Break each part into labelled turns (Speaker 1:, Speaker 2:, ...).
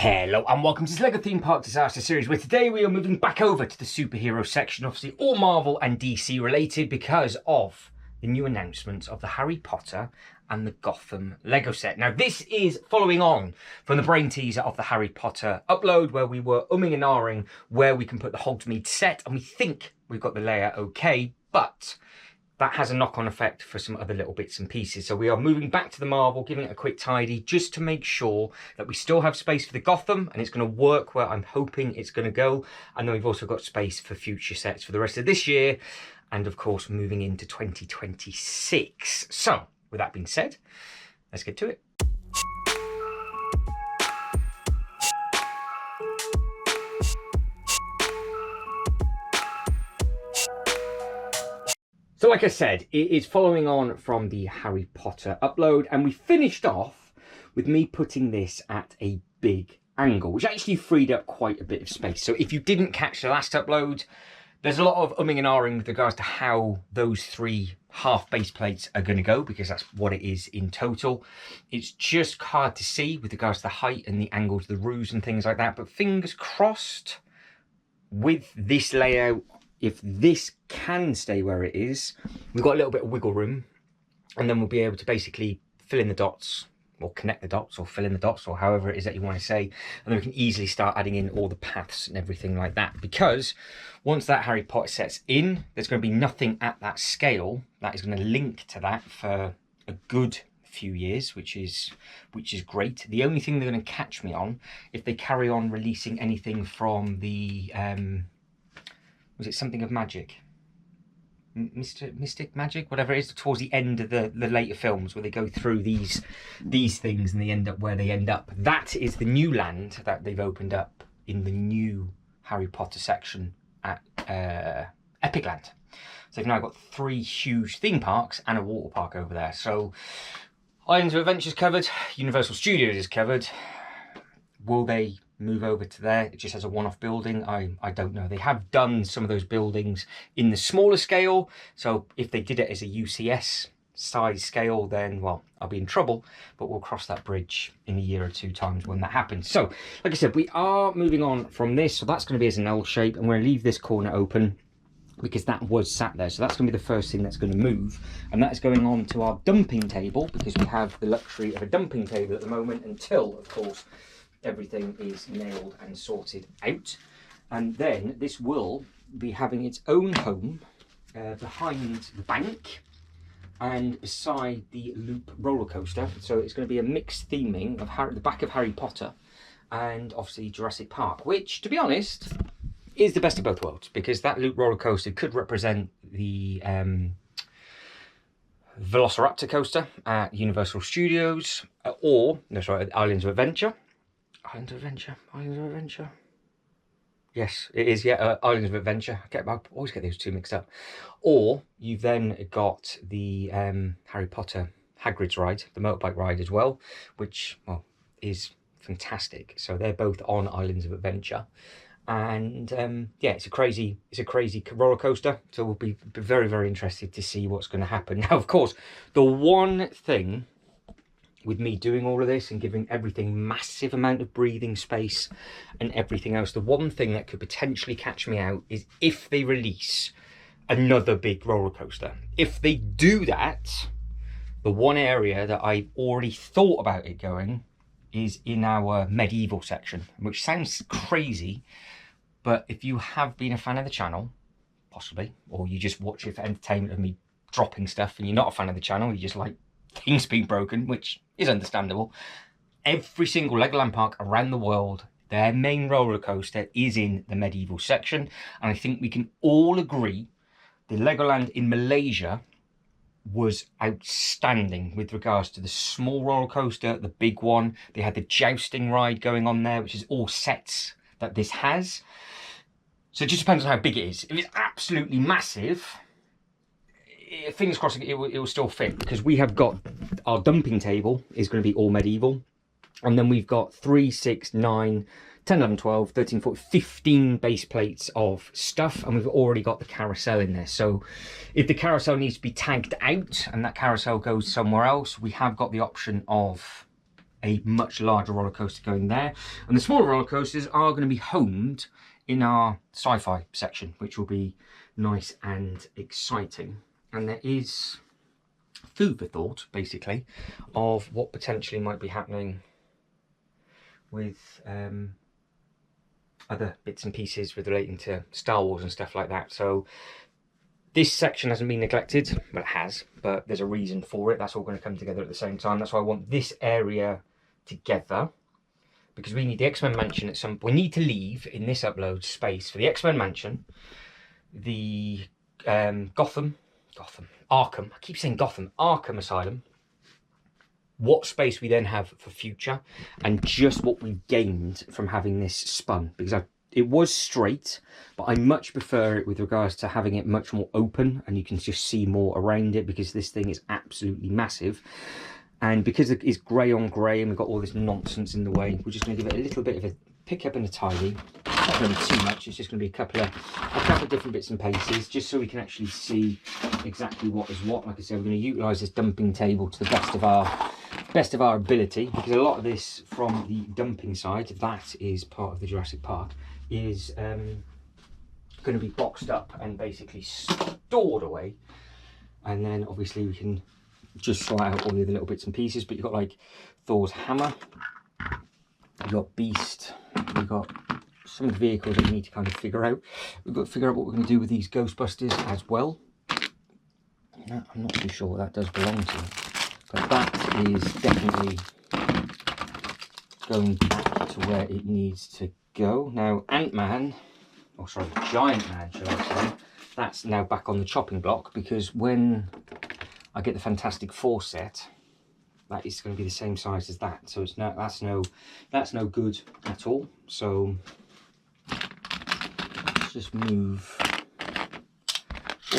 Speaker 1: Hello and welcome to this LEGO Theme Park Disaster series, where today we are moving back over to the superhero section, obviously all Marvel and DC related because of the new announcements of the Harry Potter and the Gotham LEGO set. Now this is following on from the brain teaser of the Harry Potter upload, where we were umming and ahhing where we can put the Hogsmeade set, and we think we've got the layout okay, but that has a knock-on effect for some other little bits and pieces. So we are moving back to the Marvel, giving it a quick tidy, just to make sure that we still have space for the Gotham, and it's going to work where I'm hoping it's going to go. And then we've also got space for future sets for the rest of this year, and of course moving into 2026. So with that being said, let's get to it. So like I said, it is following on from the Harry Potter upload, and we finished off with me putting this at a big angle, which actually freed up quite a bit of space. So if you didn't catch the last upload, there's a lot of umming and ahhing with regards to how those three half base plates are going to go, because that's what it is in total. It's just hard to see with regards to the height and the angles, the roofs and things like that, but fingers crossed with this layout, if this can stay where it is, we've got a little bit of wiggle room, and then we'll be able to basically fill in the dots, or connect the dots, or fill in the dots, or however it is that you want to say, and then we can easily start adding in all the paths and everything like that. Because once that Harry Potter set's in, there's going to be nothing at that scale that is going to link to that for a good few years, which is great. The only thing they're going to catch me on, if they carry on releasing anything from the was it something of magic? Mystic Magic, whatever it is, towards the end of the later films, where they go through these things and they end up where they end up. That is the new land that they've opened up in the new Harry Potter section at Epic Land. So they've now got 3 huge theme parks and a water park over there. So Islands of Adventure's covered, Universal Studios is covered. Will they move over to there? It just has a one-off building. I don't know. They have done some of those buildings in the smaller scale, so if they did it as a UCS size scale, then well, I'll be in trouble, but we'll cross that bridge in a year or 2 times when that happens. So like I said, we are moving on from this, so that's going to be as an L shape, and we're going to leave this corner open because that was sat there. So that's going to be the first thing that's going to move, and that is going on to our dumping table, because we have the luxury of a dumping table at the moment, until of course everything is nailed and sorted out. And then this will be having its own home behind the bank and beside the Loop roller coaster. So it's going to be a mixed theming of the back of Harry Potter and obviously Jurassic Park, which, to be honest, is the best of both worlds, because that Loop roller coaster could represent the Velociraptor coaster at Universal Studios, Islands of Adventure. Islands of Adventure. Yes, it is, yeah, Islands of Adventure. I always get those two mixed up. Or you've then got the Harry Potter Hagrid's ride, the motorbike ride as well, which, well, is fantastic. So they're both on Islands of Adventure. And yeah, it's a crazy roller coaster. So we'll be very, very interested to see what's going to happen. Now, of course, the one thing with me doing all of this and giving everything massive amount of breathing space and everything else, the one thing that could potentially catch me out is if they release another big roller coaster. If they do that, the one area that I've already thought about it going is in our medieval section, which sounds crazy, but if you have been a fan of the channel, possibly, or you just watch it for entertainment of me dropping stuff and you're not a fan of the channel, you just like things being broken, which is understandable, every single Legoland park around the world, their main roller coaster is in the medieval section. And I think we can all agree the Legoland in Malaysia was outstanding with regards to the small roller coaster, the big one. They had the jousting ride going on there, which is all sets that this has. So it just depends on how big it is. If it's absolutely massive, fingers crossed it will still fit, because we have got our dumping table is going to be all medieval, and then we've got 3, 6, 9, 10, 11, 12, 13, 14, 15 base plates of stuff, and we've already got the carousel in there. So if the carousel needs to be tagged out and that carousel goes somewhere else, we have got the option of a much larger roller coaster going there. And the smaller roller coasters are going to be homed in our sci-fi section, which will be nice and exciting. And there is food for thought, basically, of what potentially might be happening with other bits and pieces relating to Star Wars and stuff like that. So this section hasn't been neglected. Well, it has, but there's a reason for it. That's all going to come together at the same time. That's why I want this area together, because we need the X-Men Mansion at some... We need to leave in this upload space for the X-Men Mansion, the Arkham. I keep saying Gotham. Arkham Asylum. What space we then have for future, and just what we gained from having this spun, because it was straight, but I much prefer it with regards to having it much more open and you can just see more around it, because this thing is absolutely massive. And because it's grey on grey and we've got all this nonsense in the way, we're just going to give it a little bit of a pick up and a tidy. It's not going to be too much, it's just going to be a couple of different bits and pieces, just so we can actually see exactly what is what. Like I said, we're going to utilise this dumping table to the best of our ability, because a lot of this from the dumping side, that is part of the Jurassic Park, is going to be boxed up and basically stored away. And then obviously we can just sort out all the other little bits and pieces. But you've got like Thor's hammer, you've got Beast, you've got some of the vehicles that we need to kind of figure out. We've got to figure out what we're going to do with these Ghostbusters as well. I'm not too sure what that does belong to, but that is definitely going back to where it needs to go. Now Ant-Man, oh sorry, Giant Man should I say, that's now back on the chopping block, because when I get the Fantastic Four set, that is going to be the same size as that, so it's no, that's no good at all. So let's just move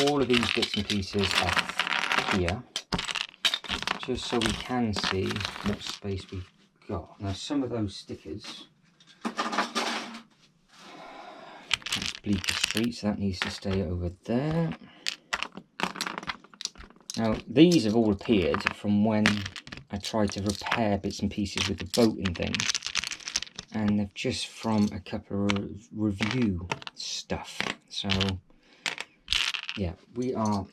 Speaker 1: all of these bits and pieces off here, just so we can see what space we've got. Now some of those stickers, that's Bleecker Street, so that needs to stay over there. Now these have all appeared from when I tried to repair bits and pieces with the boat and things, and they're just from a couple of review stuff. So yeah, we are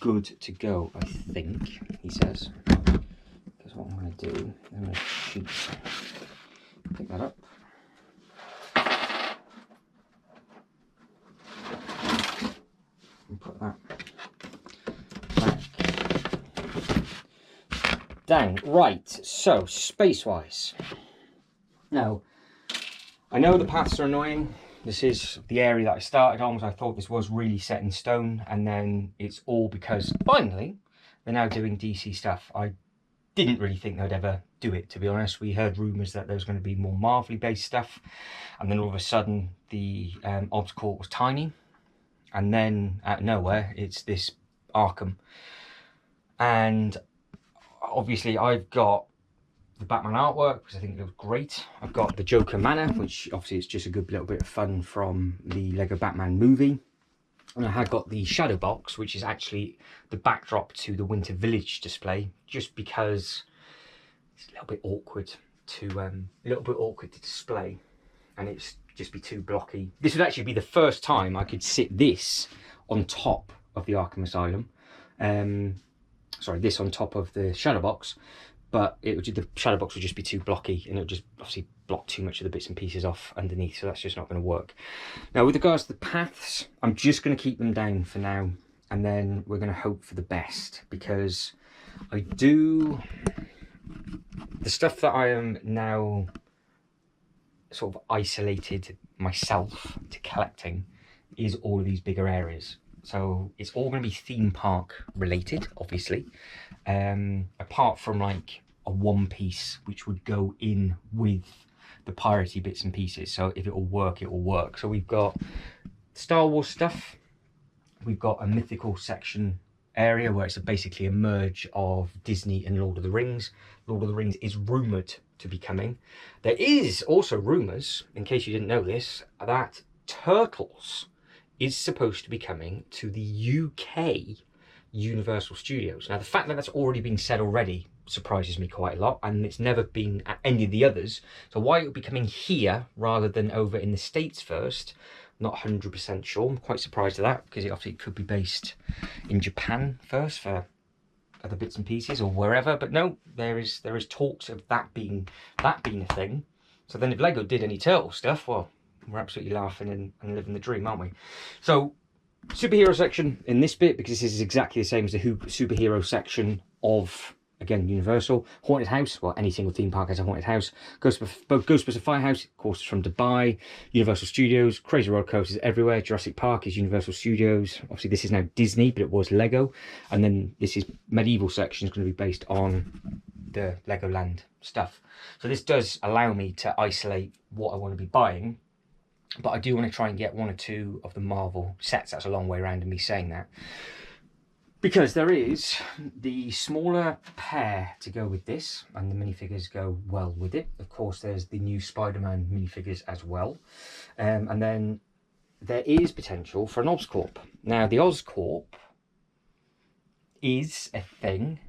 Speaker 1: good to go, I think, he says. Because what I'm going to do, I'm going to pick that up. And put that back down. Right, so space-wise. Now, I know the paths are annoying. This is the area that I started on, because I thought this was really set in stone, and then it's all because finally they're now doing DC stuff. I didn't really think they'd ever do it, to be honest. We heard rumours that there was going to be more Marvel based stuff, and then all of a sudden the obstacle was tiny, and then out of nowhere it's this Arkham. And obviously I've got the Batman artwork, because I think it looks great. I've got the Joker Manor, which obviously is just a good little bit of fun from the Lego Batman movie. And I have got the Shadow Box, which is actually the backdrop to the Winter Village display, just because it's a little bit awkward to display, and it's just be too blocky. This would actually be the first time I could sit this on top of the Arkham Asylum. Sorry, this on top of the Shadow Box. But the shadow box would just be too blocky, and it would just obviously block too much of the bits and pieces off underneath, so that's just not going to work. Now with regards to the paths, I'm just going to keep them down for now, and then we're going to hope for the best, because the stuff that I am now sort of isolated myself to collecting is all of these bigger areas. So it's all going to be theme park related, obviously, apart from like a one piece which would go in with the piratey bits and pieces. So if it will work, it will work. So we've got Star Wars stuff, we've got a mythical section area where it's basically a merge of Disney and Lord of the Rings. Lord of the Rings is rumoured to be coming. There is also rumours, in case you didn't know this, that Turtles is supposed to be coming to the UK Universal Studios. Now the fact that that's already been said already surprises me quite a lot, and it's never been at any of the others. So why it would be coming here rather than over in the States first, not 100% sure. I'm quite surprised at that, because it obviously could be based in Japan first for other bits and pieces, or wherever. But no, there is talks of that being a thing. So then if Lego did any Turtle stuff, well, we're absolutely laughing and living the dream, aren't we? So superhero section in this bit, because this is exactly the same as the superhero section of, again, Universal. Haunted house, well, any single theme park has a haunted house. Ghostbusters Firehouse, of course, is from Dubai. Universal Studios, Crazy Roller Coasters everywhere. Jurassic Park is Universal Studios. Obviously, this is now Disney, but it was Lego. And then this is medieval section, is going to be based on the Legoland stuff. So this does allow me to isolate what I want to be buying. But I do want to try and get 1 or 2 of the Marvel sets. That's a long way around of me saying that. Because there is the smaller pair to go with this, and the minifigures go well with it. Of course, there's the new Spider-Man minifigures as well. And then there is potential for an Oscorp. Now, the Oscorp is a thing,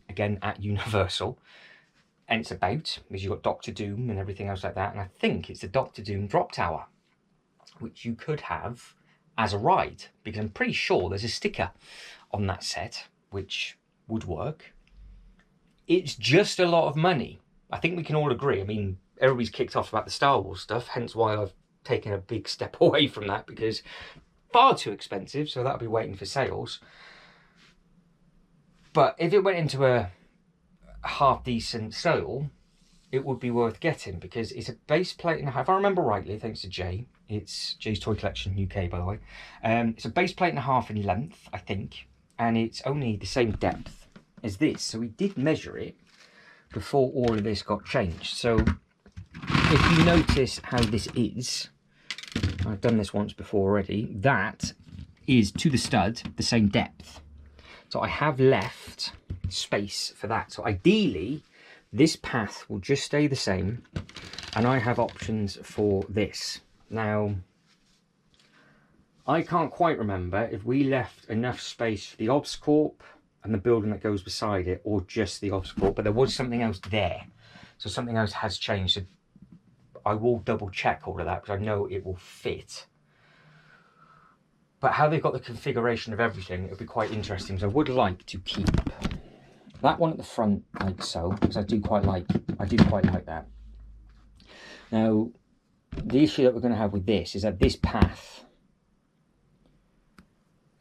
Speaker 1: again, at Universal. And it's about, because you've got Doctor Doom and everything else like that. And I think it's the Doctor Doom Drop Tower, which you could have as a ride, because I'm pretty sure there's a sticker on that set which would work. It's just a lot of money. I think we can all agree. I mean, everybody's kicked off about the Star Wars stuff, hence why I've taken a big step away from that, because far too expensive, so that'll be waiting for sales. But if it went into a half decent sale, it would be worth getting, because it's a base plate and a half. If I remember rightly, thanks to Jay, it's Jay's Toy Collection UK, by the way. It's a base plate and a half in length, I think, and it's only the same depth as this. So we did measure it before all of this got changed. So if you notice how this is, I've done this once before already, that is to the stud the same depth. So I have left space for that. So ideally, this path will just stay the same, and I have options for this. Now, I can't quite remember if we left enough space for the Oscorp and the building that goes beside it, or just the Oscorp, but there was something else there. So something else has changed. So I will double check all of that, because I know it will fit. But how they've got the configuration of everything, it'll be quite interesting. So I would like to keep that one at the front like so, because I do quite like that. Now, the issue that we're going to have with this is that this path,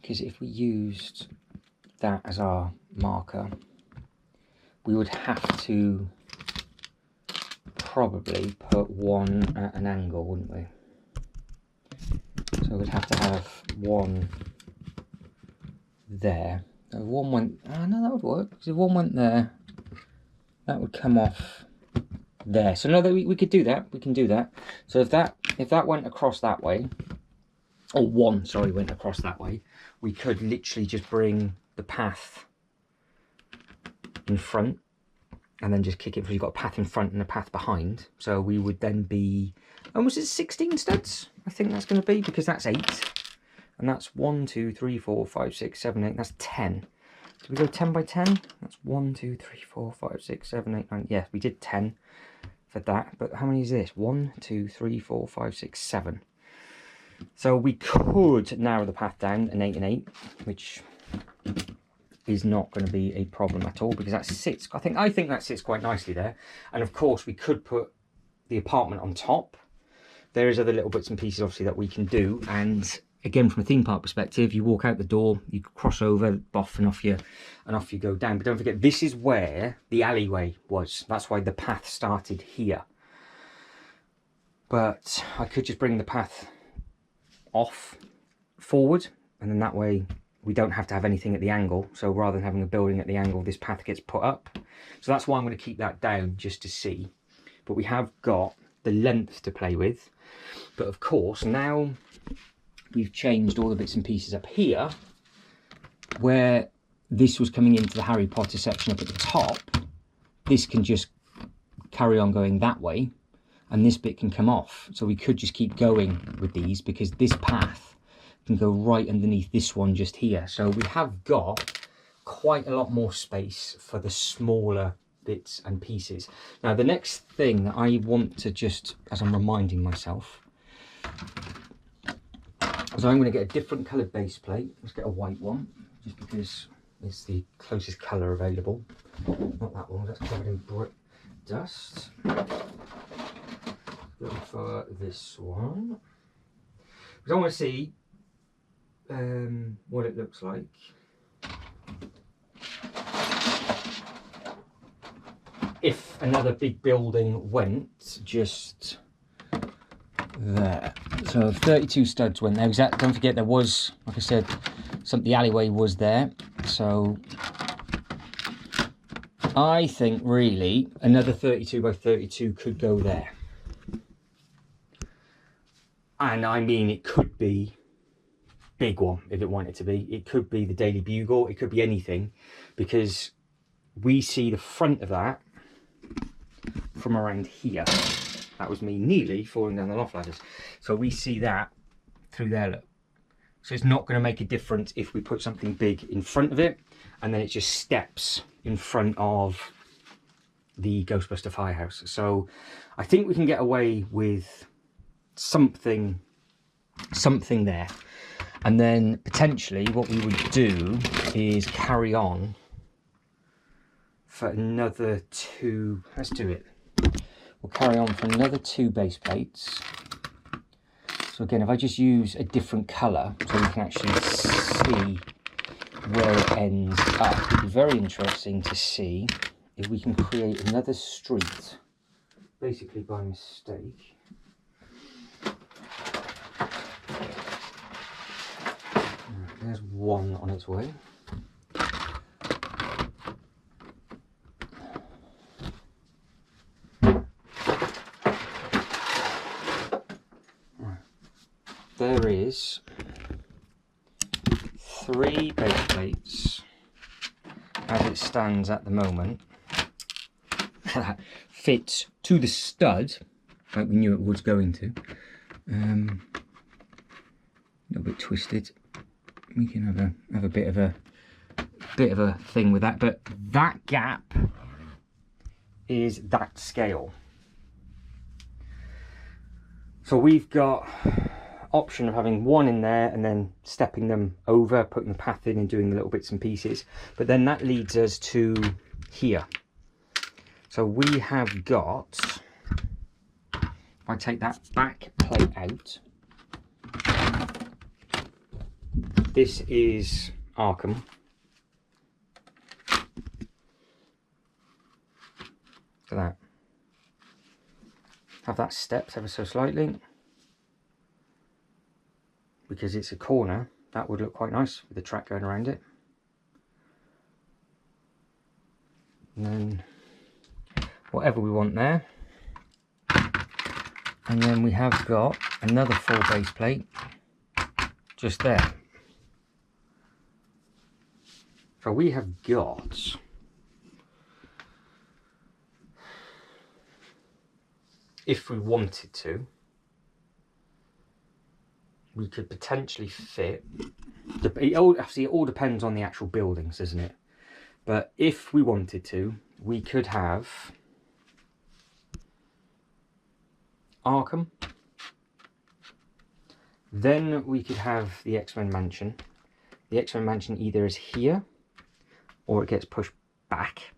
Speaker 1: because if we used that as our marker, we would have to probably put one at an angle, wouldn't we? So we'd have to have one there. If one went, no, that would work. Because if one went there, that would come off there. So no, we could do that. We can do that. So if that went across that way, or one, sorry, went across that way, we could literally just bring the path in front, and then just kick it, because you've got a path in front and a path behind. So we would then be, was it 16 studs? I think that's going to be, because that's 8. And that's 1, 2, 3, 4, 5, 6, 7, 8. That's 10. So we go 10 by 10. That's 1, 2, 3, 4, 5, 6, 7, 8, 9. Yeah, we did 10 for that. But how many is this? 1, 2, 3, 4, 5, 6, 7. So we could narrow the path down an 8 and 8, which is not going to be a problem at all, because that sits, I think that sits quite nicely there. And of course we could put the apartment on top. There is other little bits and pieces obviously that we can do, and again, from a theme park perspective, you walk out the door, you cross over, off and off you go down. But don't forget, this is where the alleyway was. That's why the path started here. But I could just bring the path off forward, and then that way we don't have to have anything at the angle. So rather than having a building at the angle, this path gets put up. So that's why I'm going to keep that down, just to see. But we have got the length to play with. But of course, now we've changed all the bits and pieces up here, where this was coming into the Harry Potter section up at the top. This can just carry on going that way, and this bit can come off. So we could just keep going with these, because this path can go right underneath this one just here. So we have got quite a lot more space for the smaller bits and pieces. Now the next thing that I want to just, as I'm reminding myself, is I'm going to get a different coloured base plate. Let's get a white one, just because it's the closest colour available. Not that one, that's covered in brick dust. Go for this one. Because I want to see what it looks like. If another big building went just there. So 32 studs went there. Don't forget there was, like I said, the alleyway was there. So I think really another 32 by 32 could go there. And I mean, it could be big one if it wanted to be. It could be the Daily Bugle. It could be anything, because we see the front of that from around here. That was me nearly falling down the loft ladders. So we see that through there, look. So it's not going to make a difference if we put something big in front of it, and then it just steps in front of the Ghostbuster firehouse. So I think we can get away with something there. And then potentially what we would do is carry on for another 2, let's do it. We'll carry on for another 2 base plates. So again, if I just use a different colour so we can actually see where it ends up, it'd be very interesting to see if we can create another street, basically by mistake. There's one on its way. There is 3 base plates as it stands at the moment that fits to the stud like we knew it was going to. A little bit twisted. We can have a bit of a thing with that, but that gap is that scale. So we've got option of having one in there and then stepping them over, putting the path in and doing the little bits and pieces, but then that leads us to here. So we have got, if I take that back plate out, this is Arkham. Look at that. Have that stepped ever so slightly, because it's a corner. That would look quite nice with the track going around it. And then whatever we want there. And then we have got another full base plate just there. So we have got if we wanted to, we could potentially fit, obviously it all depends on the actual buildings, doesn't it? But if we wanted to, we could have Arkham, then we could have the X-Men Mansion. The X-Men Mansion either is here or it gets pushed back.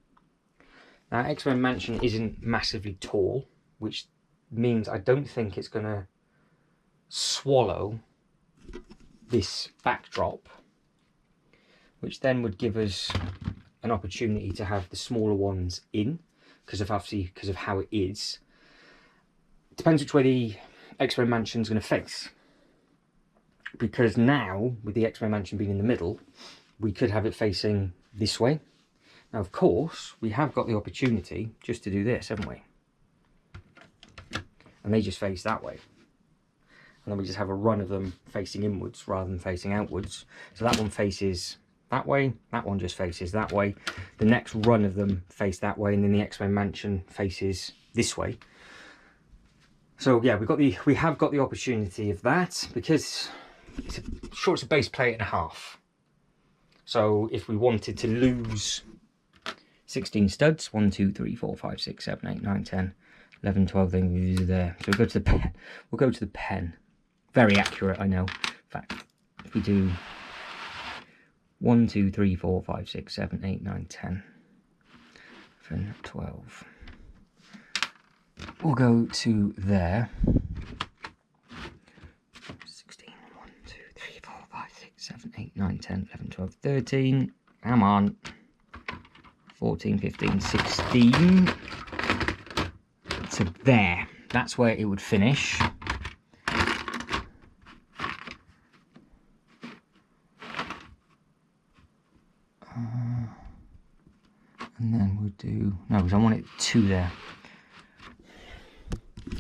Speaker 1: Now X-Men Mansion isn't massively tall, which means I don't think it's going to swallow this backdrop, which then would give us an opportunity to have the smaller ones in, because of how it is. It depends which way the X-Men Mansion is going to face, because now with the X-Men Mansion being in the middle, we could have it facing this way. Now of course we have got the opportunity just to do this, haven't we? And they just face that way. And then we just have a run of them facing inwards rather than facing outwards. So that one faces that way, that one just faces that way. The next run of them face that way, and then the X-Men Mansion faces this way. So yeah, we have got the opportunity of that, because it's a base plate and a half. So if we wanted to lose 16 studs. 1, 2, 3, 4, 5, 6, 7, 8, 9, 10, 11, 12 things there. So we'll go to the pen. We'll go to the pen. Very accurate, I know. In fact, if we do 1, 2, 3, 4, 5, 6, 7, 8, 9, 10, 11, 12. We'll go to there. 16, 1, 2, 3, 4, 5, 6, 7, 8, 9, 10, 11, 12, 13. Come on. 14, 15, 16. So there. That's where it would finish. And then we'll do... No, because I want it 2 there.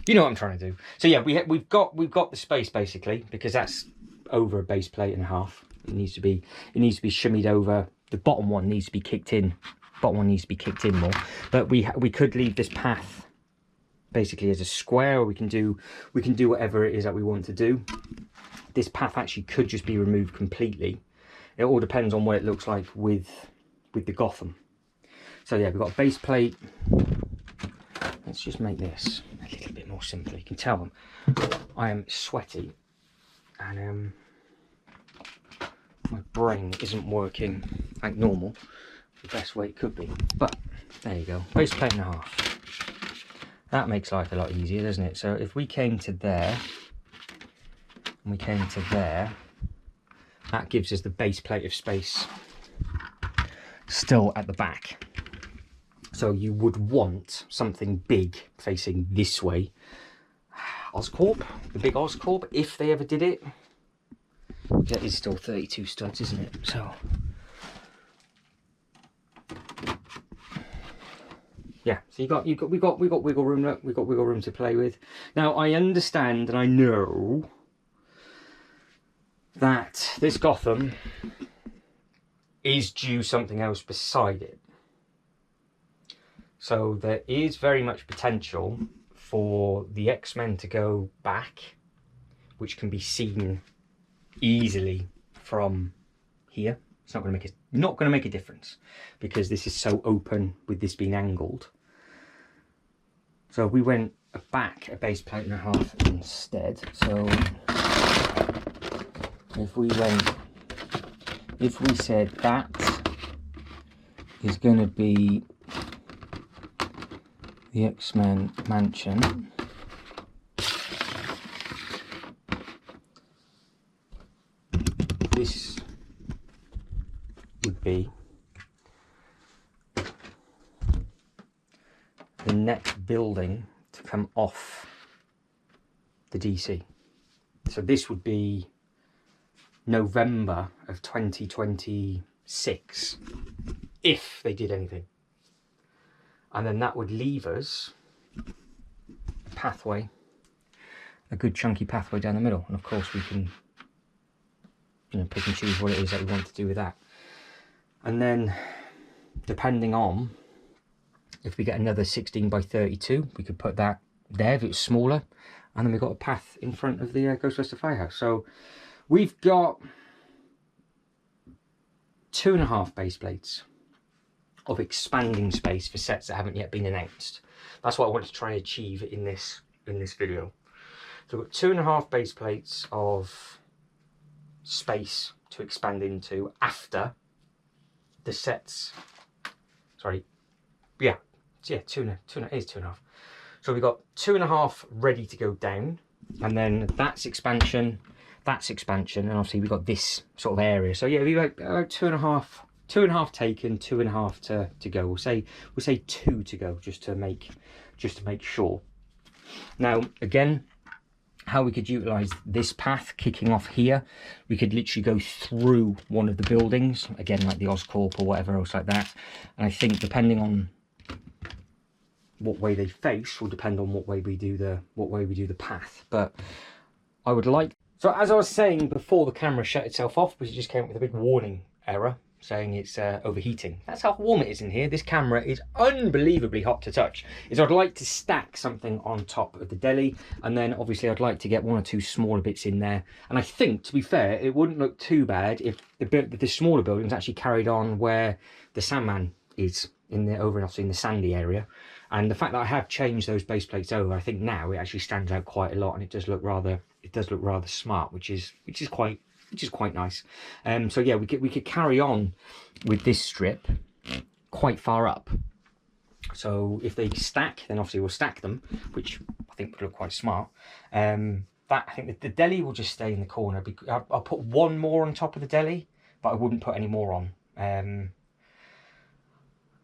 Speaker 1: You know what I'm trying to do. So yeah, we've got the space basically, because that's over a base plate and a half. It needs to be shimmied over. The bottom one needs to be kicked in. Bottom one needs to be kicked in more. But we could leave this path basically as a square, or we can do whatever it is that we want to do. This path actually could just be removed completely. It all depends on what it looks like with the Gotham. So yeah, we've got a base plate. Let's just make this a little bit more simple. You can tell I am sweaty and my brain isn't working like normal, the best way it could be. But there you go, base plate and a half. That makes life a lot easier, doesn't it? So if we came to there and we came to there, that gives us the base plate of space still at the back. So you would want something big facing this way. Oscorp, the big Oscorp, if they ever did it. That is still 32 studs, isn't it? So yeah, so we got wiggle room. Look, we got wiggle room to play with. Now I understand and I know that this Gotham is due something else beside it. So there is very much potential for the X-Men to go back, which can be seen easily from here. It's not going to make a difference because this is so open with this being angled. So we went back a base plate and a half instead. So if we said that is going to be the X-Men mansion, this would be the next building to come off the DC. So this would be November of 2026 if they did anything. And then that would leave us a pathway, a good chunky pathway down the middle. And of course we can, you know, pick and choose what it is that we want to do with that. And then depending on if we get another 16 by 32, we could put that there if it was smaller. And then we've got a path in front of the Ghostbuster Firehouse. So we've got 2.5 base plates of expanding space for sets that haven't yet been announced. That's what I want to try and achieve in this video. So we've got 2.5 base plates of space to expand into after the sets. Sorry, yeah, it is 2.5. So we've got 2.5 ready to go down, and then that's expansion, and obviously we've got this sort of area. So yeah, we've got 2.5 taken, 2.5 to go. We'll say 2 to go just to make sure. Now again, how we could utilize this path kicking off here, we could literally go through one of the buildings, again like the Oscorp or whatever else like that. And I think depending on what way they face will depend on what way we do the path. But I would like, so as I was saying before the camera shut itself off, because it just came up with a big warning error saying it's overheating. That's how warm it is in here. This camera is unbelievably hot to touch. I'd like to stack something on top of the deli, and then obviously I'd like to get 1 or 2 smaller bits in there. And I think, to be fair, it wouldn't look too bad if the smaller buildings actually carried on where the Sandman is obviously in the sandy area. And the fact that I have changed those base plates over, I think now it actually stands out quite a lot, and it does look rather smart, which is quite nice. So yeah, we could carry on with this strip quite far up. So if they stack, then obviously we'll stack them, which I think would look quite smart. That I think the deli will just stay in the corner. I'll put one more on top of the deli, but I wouldn't put any more on.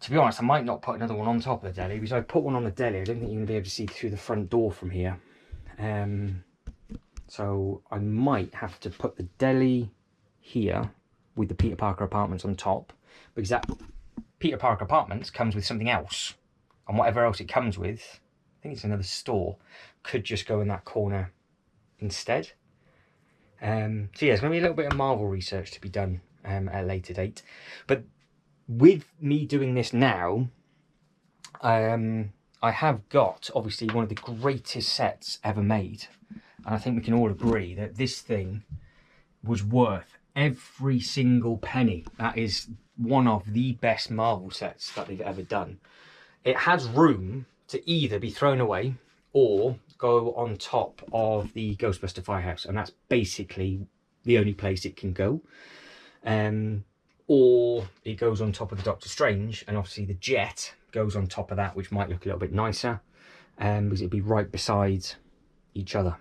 Speaker 1: To be honest, I might not put another one on top of the deli, because if I put one on the deli, I don't think you're going to be able to see through the front door from here. So I might have to put the deli here with the Peter Parker Apartments on top, because that Peter Parker Apartments comes with something else, and whatever else it comes with, I think it's another store, could just go in that corner instead. So yeah, there's going to be a little bit of Marvel research to be done at a later date. But with me doing this now, I have got obviously one of the greatest sets ever made, and I think we can all agree that this thing was worth every single penny. That is one of the best Marvel sets that they've ever done. It has room to either be thrown away or go on top of the Ghostbuster Firehouse, and that's basically the only place it can go. Or it goes on top of the Doctor Strange, and obviously the jet goes on top of that, which might look a little bit nicer, because it'd be right beside each other.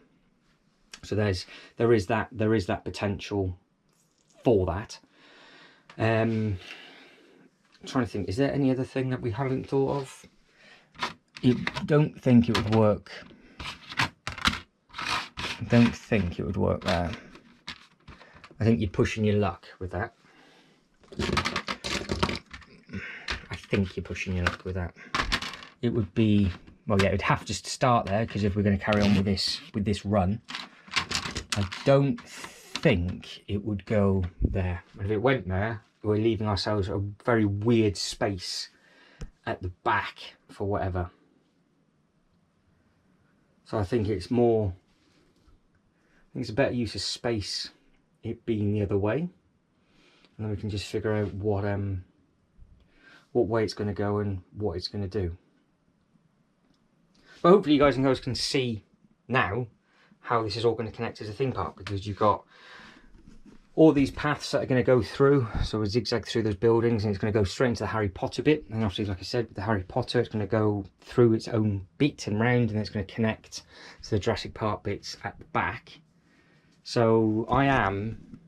Speaker 1: So there is that potential for that. I'm trying to think, is there any other thing that we haven't thought of? I don't think it would work. I don't think it would work there. I think you're pushing your luck with that. I think you're pushing your luck with that. It would be, well, yeah, it would have to start there, because if we're going to carry on with this run, I don't think it would go there. And if it went there, we're leaving ourselves a very weird space at the back for whatever. So I think it's more, I think it's a better use of space it being the other way, and then we can just figure out what way it's going to go and what it's going to do. But hopefully you guys can see now how this is all going to connect as a theme park, because you've got all these paths that are going to go through, so a zigzag through those buildings, and it's going to go straight into the Harry Potter bit. And obviously, like I said, with the Harry Potter, it's going to go through its own bit and round, and then it's going to connect to the Jurassic Park bits at the back. So I am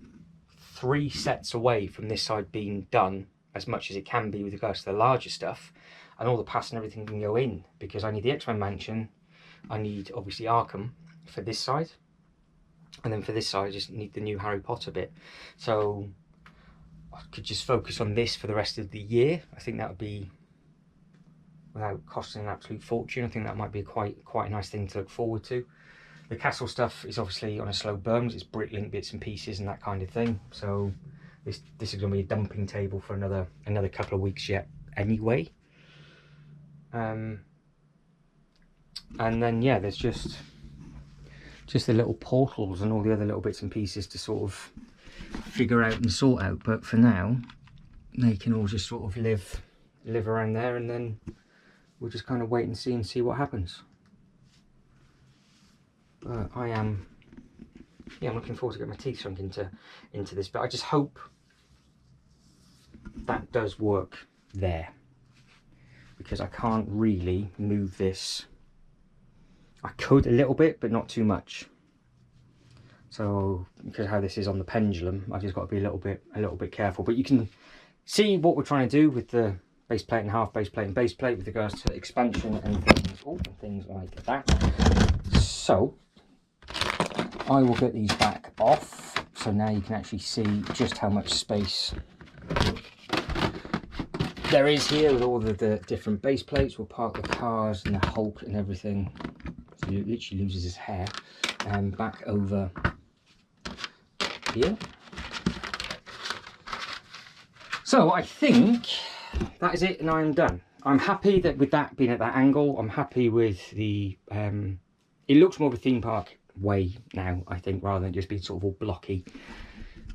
Speaker 1: 3 sets away from this side being done as much as it can be with regards to the larger stuff, and all the paths and everything can go in, because I need the X-Men Mansion, I need obviously Arkham for this side, and then for this side I just need the new Harry Potter bit. So I could just focus on this for the rest of the year. I think that would be, without costing an absolute fortune, I think that might be quite a nice thing to look forward to. The castle stuff is obviously on a slow burn, it's Bricklink bits and pieces and that kind of thing. So this is going to be a dumping table for another couple of weeks yet anyway. And then yeah, there's just the little portals and all the other little bits and pieces to sort of figure out and sort out. But for now, they can all just sort of live around there, and then we'll just kind of wait and see what happens. But I'm looking forward to getting my teeth sunk into this. But I just hope that does work there, because I can't really move this. I could a little bit, but not too much. So because how this is on the pendulum, I've just got to be a little bit careful. But you can see what we're trying to do with the base plate and half base plate and base plate with regards to expansion and things like that. So I will get these back off, so now you can actually see just how much space there is here with all the different base plates. We'll park the cars and the Hulk and everything. So he literally loses his hair. And back over here. So I think that is it, and I'm done. I'm happy that with that being at that angle, I'm happy with the it looks more of a theme park way now, I think, rather than just being sort of all blocky.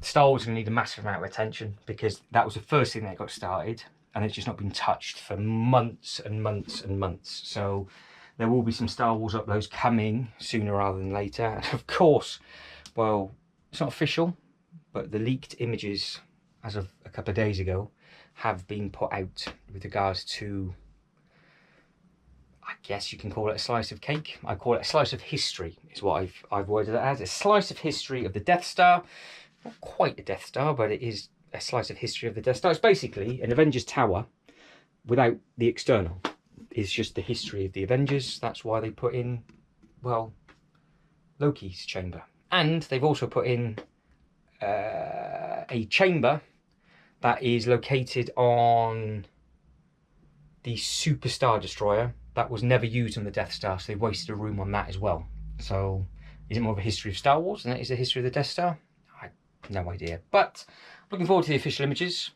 Speaker 1: Star Wars is going to need a massive amount of attention, because that was the first thing that got started, and it's just not been touched for months and months and months. So there will be some Star Wars uploads coming sooner rather than later. And of course, well, it's not official, but the leaked images as of a couple of days ago have been put out with regards to, I guess you can call it a slice of cake. I call it a slice of history, is what I've worded it as. A slice of history of the Death Star. Not quite a Death Star, but it is a slice of history of the Death Star. It's basically an Avengers Tower without the external. It's just the history of the Avengers. That's why they put in, well, Loki's chamber. And they've also put in a chamber that is located on the Super Star Destroyer that was never used on the Death Star, so they wasted a room on that as well. So is it more of a history of Star Wars than it is a history of the Death Star? I have no idea. But looking forward to the official images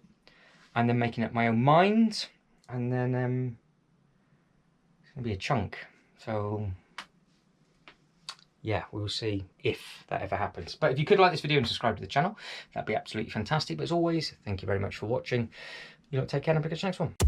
Speaker 1: and then making up my own mind. And then it's going to be a chunk. So yeah, we'll see if that ever happens. But if you could like this video and subscribe to the channel, that'd be absolutely fantastic. But as always, thank you very much for watching. You lot take care and I'll catch you next one.